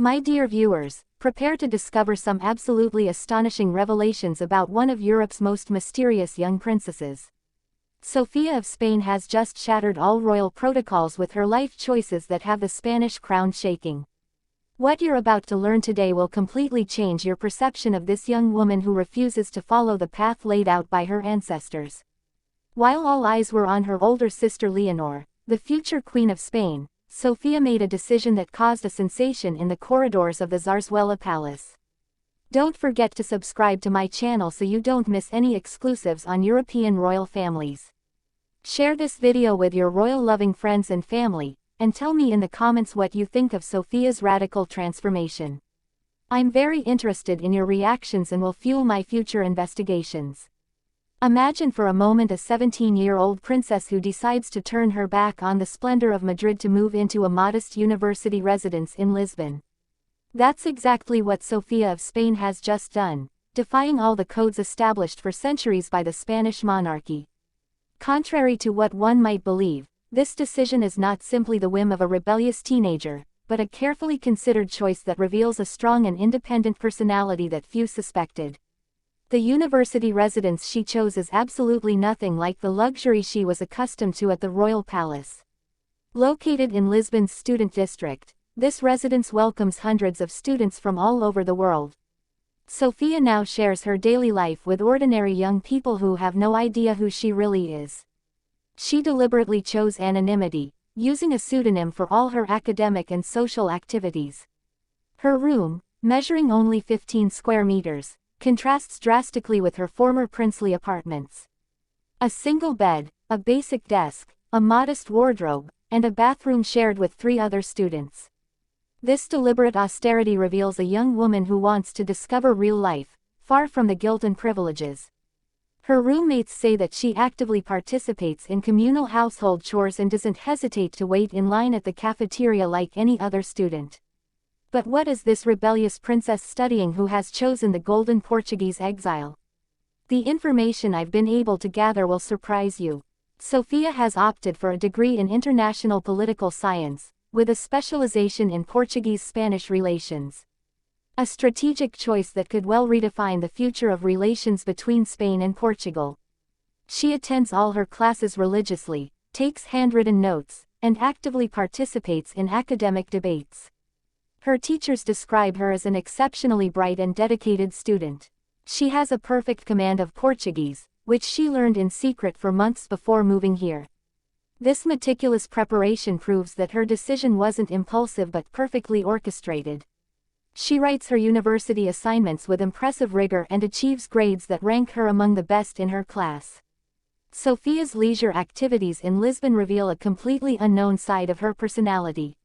My dear viewers, prepare to discover some absolutely astonishing revelations about one of Europe's most mysterious young princesses. Sofia of Spain has just shattered all royal protocols with her life choices that have the Spanish crown shaking. What you're about to learn today will completely change your perception of this young woman who refuses to follow the path laid out by her ancestors. While all eyes were on her older sister Leonor, the future Queen of Spain, Sofia made a decision that caused a sensation in the corridors of the Zarzuela Palace. Don't forget to subscribe to my channel so you don't miss any exclusives on European royal families. Share this video with your royal-loving friends and family, and tell me in the comments what you think of Sofia's radical transformation. I'm very interested in your reactions and will fuel my future investigations. Imagine for a moment a 17-year-old princess who decides to turn her back on the splendor of Madrid to move into a modest university residence in Lisbon. That's exactly what Sofia of Spain has just done, defying all the codes established for centuries by the Spanish monarchy. Contrary to what one might believe, this decision is not simply the whim of a rebellious teenager, but a carefully considered choice that reveals a strong and independent personality that few suspected. The university residence she chose is absolutely nothing like the luxury she was accustomed to at the royal palace. Located in Lisbon's student district, this residence welcomes hundreds of students from all over the world. Sofia now shares her daily life with ordinary young people who have no idea who she really is. She deliberately chose anonymity, using a pseudonym for all her academic and social activities. Her room, measuring only 15 square meters, contrasts drastically with her former princely apartments. A single bed, a basic desk, a modest wardrobe, and a bathroom shared with 3 other students. This deliberate austerity reveals a young woman who wants to discover real life, far from the guilt and privileges. Her roommates say that she actively participates in communal household chores and doesn't hesitate to wait in line at the cafeteria like any other student. But what is this rebellious princess studying who has chosen the golden Portuguese exile? The information I've been able to gather will surprise you. Sofia has opted for a degree in international political science, with a specialization in Portuguese-Spanish relations. A strategic choice that could well redefine the future of relations between Spain and Portugal. She attends all her classes religiously, takes handwritten notes, and actively participates in academic debates. Her teachers describe her as an exceptionally bright and dedicated student. She has a perfect command of Portuguese, which she learned in secret for months before moving here. This meticulous preparation proves that her decision wasn't impulsive but perfectly orchestrated. She writes her university assignments with impressive rigor and achieves grades that rank her among the best in her class. Sofia's leisure activities in Lisbon reveal a completely unknown side of her personality.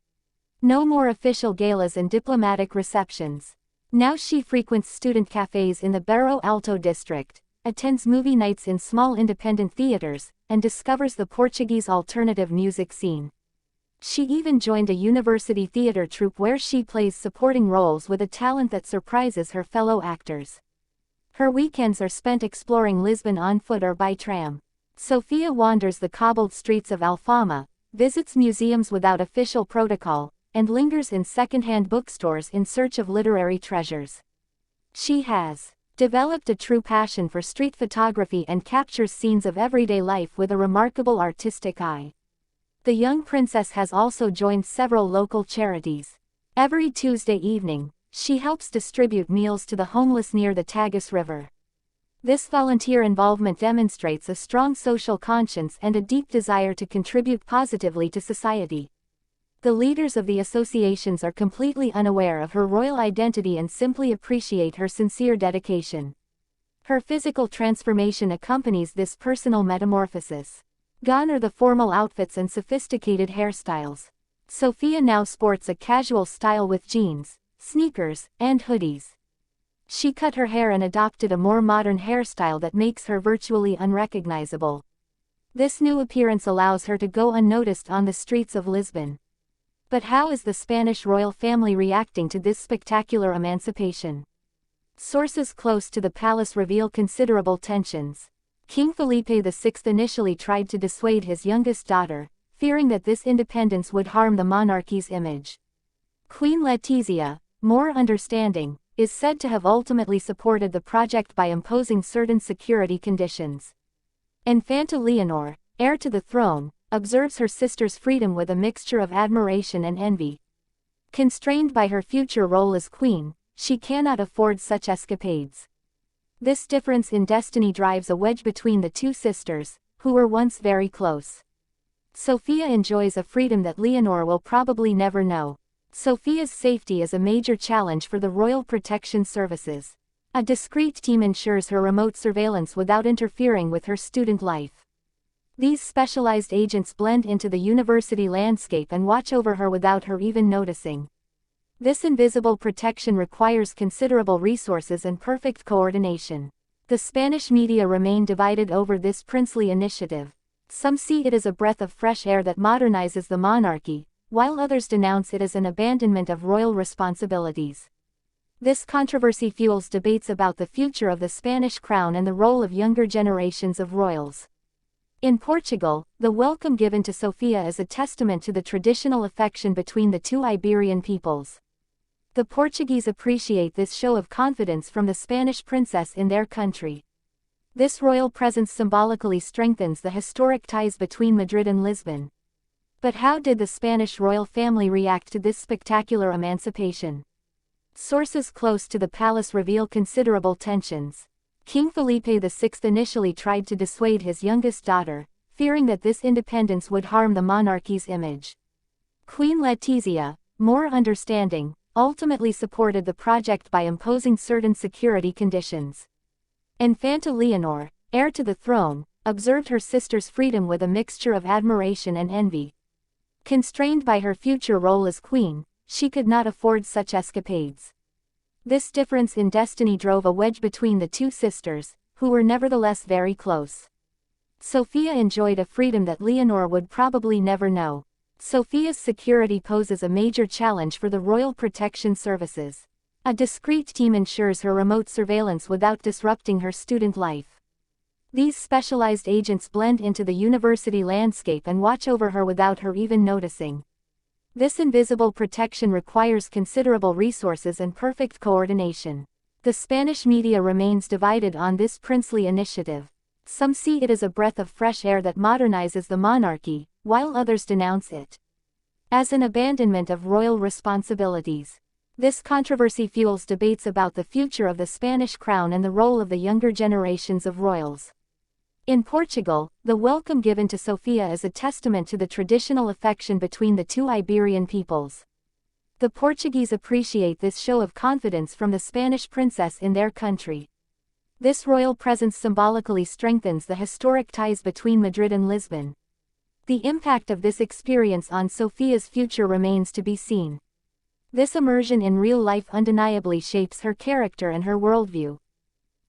No more official galas and diplomatic receptions. Now she frequents student cafes in the Bairro Alto district, attends movie nights in small independent theaters, and discovers the Portuguese alternative music scene. She even joined a university theater troupe where she plays supporting roles with a talent that surprises her fellow actors. Her weekends are spent exploring Lisbon on foot or by tram. Sofia wanders the cobbled streets of Alfama, visits museums without official protocol, and lingers in second-hand bookstores in search of literary treasures. She has developed a true passion for street photography and captures scenes of everyday life with a remarkable artistic eye. The young princess has also joined several local charities. Every Tuesday evening, she helps distribute meals to the homeless near the Tagus River. This volunteer involvement demonstrates a strong social conscience and a deep desire to contribute positively to society. The leaders of the associations are completely unaware of her royal identity and simply appreciate her sincere dedication. Her physical transformation accompanies this personal metamorphosis. Gone are the formal outfits and sophisticated hairstyles. Sofia now sports a casual style with jeans, sneakers, and hoodies. She cut her hair and adopted a more modern hairstyle that makes her virtually unrecognizable. This new appearance allows her to go unnoticed on the streets of Lisbon. But how is the Spanish royal family reacting to this spectacular emancipation? Sources close to the palace reveal considerable tensions. King Felipe VI initially tried to dissuade his youngest daughter, fearing that this independence would harm the monarchy's image. Queen Letizia, more understanding, is said to have ultimately supported the project by imposing certain security conditions. Infanta Leonor, heir to the throne, observes her sister's freedom with a mixture of admiration and envy. Constrained by her future role as queen, she cannot afford such escapades. This difference in destiny drives a wedge between the two sisters, who were once very close. Sofia enjoys a freedom that Leonor will probably never know. Sofia's safety is a major challenge for the Royal Protection Services. A discreet team ensures her remote surveillance without interfering with her student life. These specialized agents blend into the university landscape and watch over her without her even noticing. This invisible protection requires considerable resources and perfect coordination. The Spanish media remain divided over this princely initiative. Some see it as a breath of fresh air that modernizes the monarchy, while others denounce it as an abandonment of royal responsibilities. This controversy fuels debates about the future of the Spanish crown and the role of younger generations of royals. In Portugal, the welcome given to Sofia is a testament to the traditional affection between the two Iberian peoples. The Portuguese appreciate this show of confidence from the Spanish princess in their country. This royal presence symbolically strengthens the historic ties between Madrid and Lisbon. But how did the Spanish royal family react to this spectacular emancipation? Sources close to the palace reveal considerable tensions. King Felipe VI initially tried to dissuade his youngest daughter, fearing that this independence would harm the monarchy's image. Queen Letizia, more understanding, ultimately supported the project by imposing certain security conditions. Infanta Leonor, heir to the throne, observed her sister's freedom with a mixture of admiration and envy. Constrained by her future role as queen, she could not afford such escapades. This difference in destiny drove a wedge between the two sisters, who were nevertheless very close. Sofia enjoyed a freedom that Leonor would probably never know. Sofia's security poses a major challenge for the Royal Protection Services. A discreet team ensures her remote surveillance without disrupting her student life. These specialized agents blend into the university landscape and watch over her without her even noticing. This invisible protection requires considerable resources and perfect coordination. The Spanish media remains divided on this princely initiative. Some see it as a breath of fresh air that modernizes the monarchy, while others denounce it as an abandonment of royal responsibilities. This controversy fuels debates about the future of the Spanish crown and the role of the younger generations of royals. In Portugal, the welcome given to Sofia is a testament to the traditional affection between the two Iberian peoples. The Portuguese appreciate this show of confidence from the Spanish princess in their country. This royal presence symbolically strengthens the historic ties between Madrid and Lisbon. The impact of this experience on Sofia's future remains to be seen. This immersion in real life undeniably shapes her character and her worldview.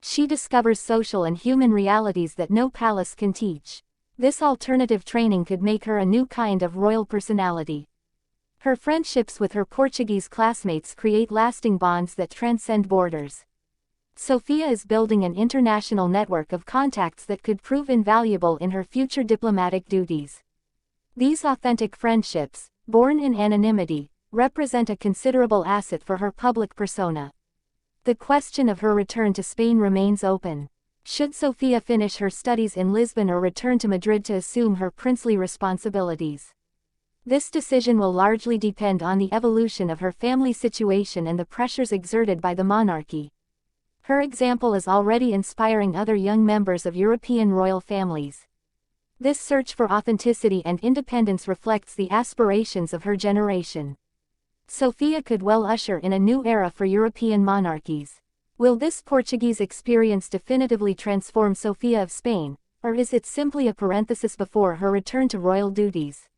She discovers social and human realities that no palace can teach. This alternative training could make her a new kind of royal personality. Her friendships with her Portuguese classmates create lasting bonds that transcend borders. Sofia is building an international network of contacts that could prove invaluable in her future diplomatic duties. These authentic friendships, born in anonymity, represent a considerable asset for her public persona. The question of her return to Spain remains open. Should Sofia finish her studies in Lisbon or return to Madrid to assume her princely responsibilities? This decision will largely depend on the evolution of her family situation and the pressures exerted by the monarchy. Her example is already inspiring other young members of European royal families. This search for authenticity and independence reflects the aspirations of her generation. Sofia could well usher in a new era for European monarchies. Will this Portuguese experience definitively transform Sofia of Spain, or is it simply a parenthesis before her return to royal duties?